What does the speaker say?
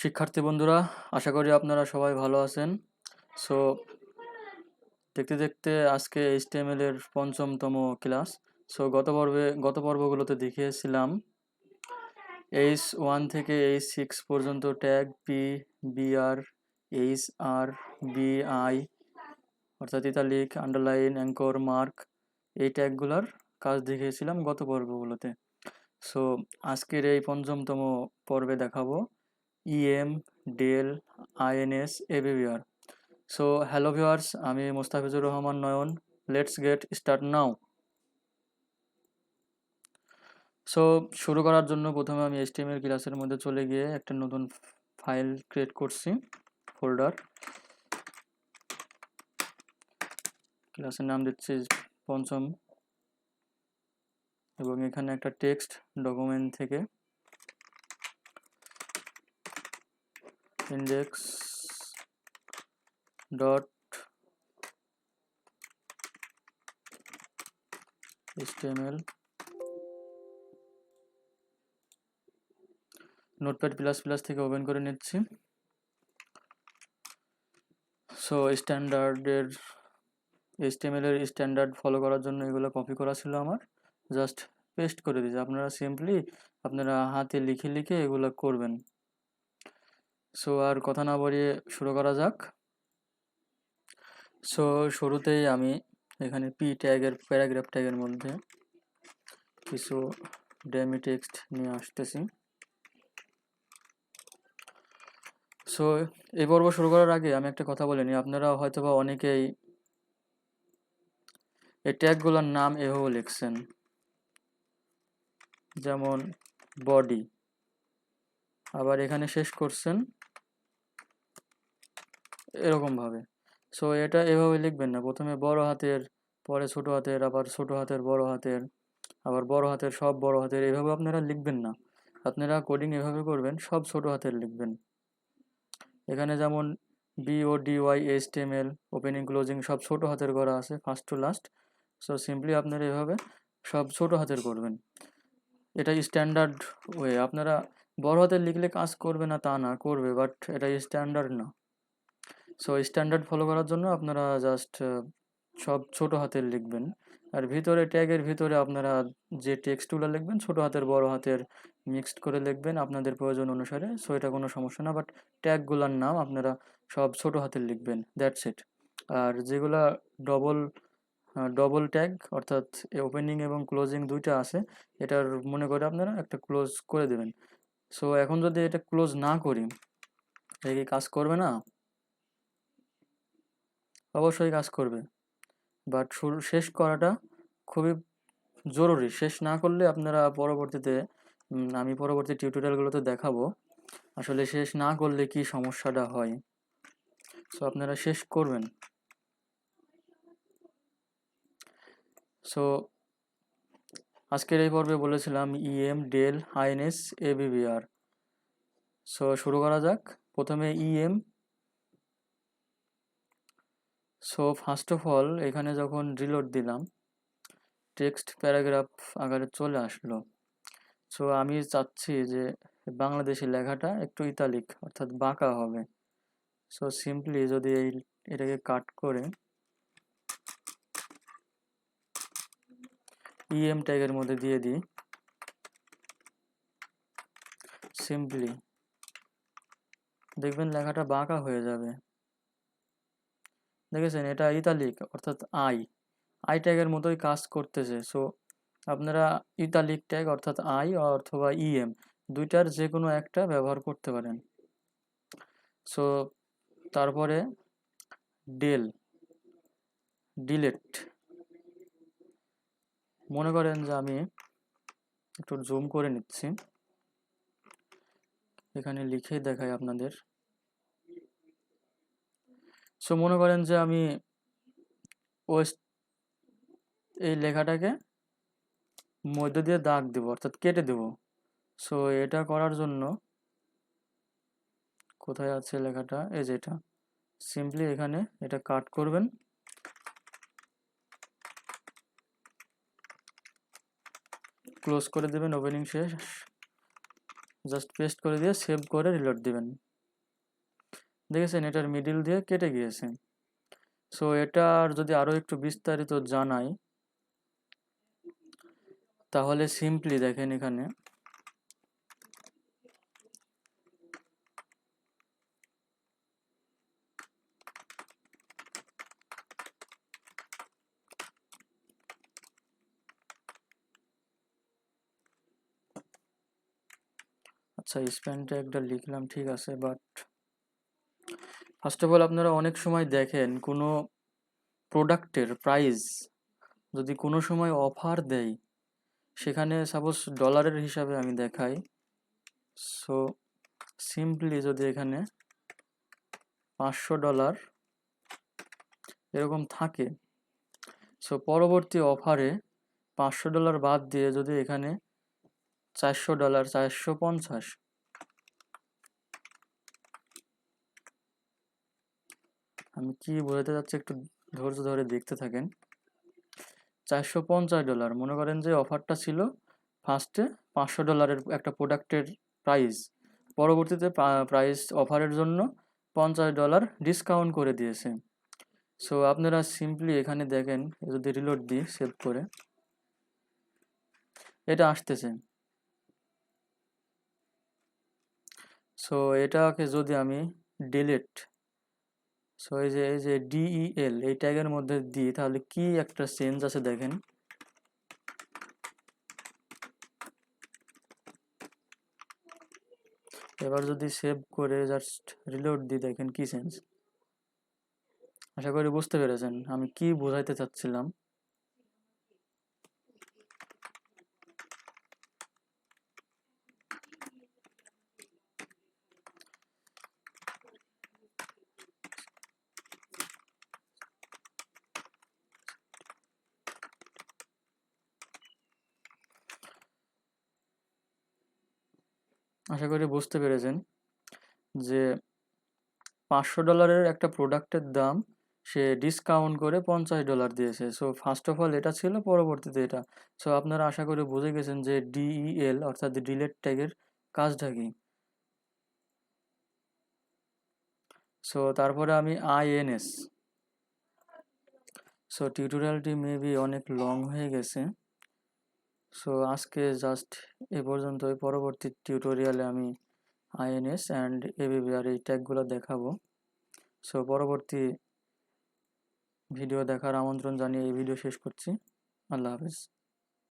শিক্ষার্থী বন্ধুরা, আশা করি আপনারা সবাই ভালো আছেন। সো দেখতে দেখতে আজকে এইচটিএমএল এর পঞ্চমতম ক্লাস। গত পর্বগুলোতে দেখিয়েছিলাম H1 থেকে H6 পর্যন্ত ট্যাগ পি, বিআর, এইচআর, বিআই অর্থাৎ ইতালিক, আন্ডারলাইন, অ্যাঙ্কর, মার্ক এই ট্যাগগুলোর কাজ দেখিয়েছিলাম গত পর্বগুলোতে। সো আজকের এই পঞ্চমতম পর্বে দেখাবো EM, del, INS, এবিভিআর। So hello viewers, আমি Mostafizur Rahman Nayan. Let's get start now. So শুরু করার জন্য প্রথমে আমি এইচটিএমএল ক্লাসের মধ্যে চলে গিয়ে একটা নতুন ফাইল ক্রিয়েট করছি, ফোল্ডার। ক্লাসের নাম দিচ্ছি পঞ্চম, এবং এখানে একটা টেক্সট ডকুমেন্ট থেকে index dot HTML notepad plus plus থেকে ওপেন করে নিচ্ছি। সো স্ট্যান্ডার্ডের এইচটিএমএল এর স্ট্যান্ডার্ড ফলো করার জন্য এগুলো কপি করা ছিল আমার, জাস্ট পেস্ট করে দিয়েছি। আপনারা সিম্পলি আপনারা হাতে লিখে লিখে এগুলো করবেন। সো আর কথা না বাড়িয়ে শুরু করা যাক। সো শুরুতেই আমি এখানে পি ট্যাগের প্যারাগ্রাফ ট্যাগের মধ্যে কিছু ডেমি টেক্সট নিয়ে আসতেছি। সো এই পর্ব শুরু করার আগে আমি একটা কথা বলে নিই। আপনারা হয়তোবা অনেকেই এই ট্যাগগুলোর নাম এভাবে লিখছেন, যেমন বডি, আবার এখানে শেষ করছেন এরকম ভাবে। সো এটা এভাবে লিখবেন না, প্রথমে বড় হাতের, পরে ছোট হাতের, আবার ছোট হাতের বড় হাতের, আবার বড় হাতের সব বড় হাতের, এভাবে আপনারা লিখবেন না। আপনারা কোডিং এভাবে করবেন, সব ছোট হাতের লিখবেন। এখানে যেমন BODY HTML ওপেনিং ক্লোজিং সব ছোট হাতের করা আছে, first to last. So simply আপনারা এভাবে সব ছোট হাতের করবেন, এটা স্ট্যান্ডার্ড ওয়ে। আপনারা বড় হাতের লিখলে কাজ করবে না তা না, করবে, বাট এটা স্ট্যান্ডার্ড না। সো স্ট্যান্ডার্ড ফলো করার জন্য আপনারা জাস্ট সব ছোট হাতের লিখবেন। আর ভিতরে ট্যাগের ভিতরে আপনারা যে টেক্সটগুলো লিখবেন ছোট হাতের বড় হাতের মিক্সড করে লিখবেন আপনাদের প্রয়োজন অনুসারে। সো এটা কোনো সমস্যা না, বাট ট্যাগগুলোর নাম আপনারা সব ছোট হাতের লিখবেন, দ্যাটস ইট। আর যেগুলা ডবল ডবল ট্যাগ অর্থাৎ ওপেনিং এবং ক্লোজিং দুইটা আছে, এটার মনে করে আপনারা একটা ক্লোজ করে দেবেন। সো এখন যদি এটা ক্লোজ না করি, এটা কি কাজ করবে না? অবশ্যই কাজ করবে, বাট শেষ করাটা খুবই জরুরি। শেষ না করলে আপনারা পরবর্তীতে আমি পরবর্তী টিউটোরিয়ালগুলোতে দেখাবো আসলে শেষ না করলে কি সমস্যাটা হয়। সো আপনারা শেষ করবেন। সো আজকের এই পর্বে বলেছিলাম ইএম, ডেল, আইএনএস, এবিভিআর। সো শুরু করা যাক। প্রথমে EM. So first of all এখানে যখন রিলোড দিলাম, টেক্সট প্যারাগ্রাফ আকারে চলে আসলো। সো আমি চাচ্ছি যে বাংলাদেশি লেখাটা একটু ইতালিক অর্থাৎ বাঁকা হবে। সো সিম্পলি যদি এটাকে কাট করে ইএম ট্যাগের মধ্যে দিয়ে দিই, সিম্পলি দেখবেন লেখাটা বাঁকা হয়ে যাবে। দেখেছেন, এটা ইতালিক অর্থাৎ আই ট্যাগের মতোই কাজ করতেছে। সো আপনারা ইতালিক ট্যাগ অর্থাৎ আই অথবা ইএম দুইটার যে কোনো একটা ব্যবহার করতে পারেন। সো তারপরে ডেল, ডিলেট। মনে করেন যে আমি একটু জুম করে নিচ্ছি, এখানে লিখে দেখাই আপনাদের। সো মনে করেন যে আমি ওয়েস্ট এই লেখাটাকে মধ্য দিয়ে দাগ দেব অর্থাৎ কেটে দেব। সো এটা করার জন্য কোথায় আছে লেখাটা, এই যে এটা, সিম্পলি এখানে এটা কাট করবেন, ক্লোজ করে দেবেন, ওপেনিং শেষ, জাস্ট পেস্ট করে দিয়ে সেভ করে রিলোড দিবেন। দেখেছেন এটার মিডিল দিয়ে কেটে গিয়েছে। সো এটার যদি আরো একটু বিস্তারিত জানাই, তাহলে সিম্পলি দেখেন এখানে আচ্ছা স্প্যান ট্যাগটা লিখলাম ঠিক আছে, বাট ফার্স্ট অফ অল আপনারা অনেক সময় দেখেন কোনো প্রোডাক্টের প্রাইস যদি কোনো সময় অফার দেয়, সেখানে সাপোজ ডলারের হিসাবে আমি দেখাই। সো সিম্পলি যদি এখানে $500 এরকম থাকে, সো পরবর্তী অফারে $500 বাদ দিয়ে যদি এখানে $400, 450, আমি কি বোঝাতে চাচ্ছি একটু ধৈর্য ধরে দেখতে থাকেন। $450 মনে করেন যে অফারটা ছিল ফার্স্টে $500 একটা প্রোডাক্টের প্রাইস, পরবর্তীতে প্রাইস অফারের জন্য $50 ডিসকাউন্ট করে দিয়েছে। সো আপনারা সিম্পলি এখানে দেখেন, যদি রিলোড দিই সেভ করে, এটা আসতেছে। সো এটাকে যদি আমি ডিলিট, সো এই যে DEL এই ট্যাগের মধ্যে দিই, তাহলে কি একটা চেঞ্জ আছে দেখেন। এবার যদি সেভ করে জাস্ট রিলোড দিই, দেখেন কি চেঞ্জ। আশা করি বুঝতে পেরেছেন আমি কি বোঝাইতে চাচ্ছিলাম। আশা করি বুঝতে পেরেছেন যে $500 একটা প্রোডাক্টের দাম সে ডিসকাউন্ট করে $50 দিয়েছে। সো ফার্স্ট অফ অল এটা ছিল, পরবর্তীতে এটা। সো আপনারা আশা করি বুঝে গেছেন যে DEL অর্থাৎ ডিলেট ট্যাগের কাজটা কি। সো তারপরে আমি INS। সো টিউটোরিয়ালটি মেবি অনেক লং হয়ে গেছে। সো আজকে জাস্ট এ পর্যন্তই। পরবর্তী টিউটোরিয়ালে আমি INS অ্যান্ড ABBR এই ট্যাগগুলো দেখাবো। সো পরবর্তী ভিডিও দেখার আমন্ত্রণ জানিয়ে এই ভিডিও শেষ করছি। আল্লাহ হাফেজ।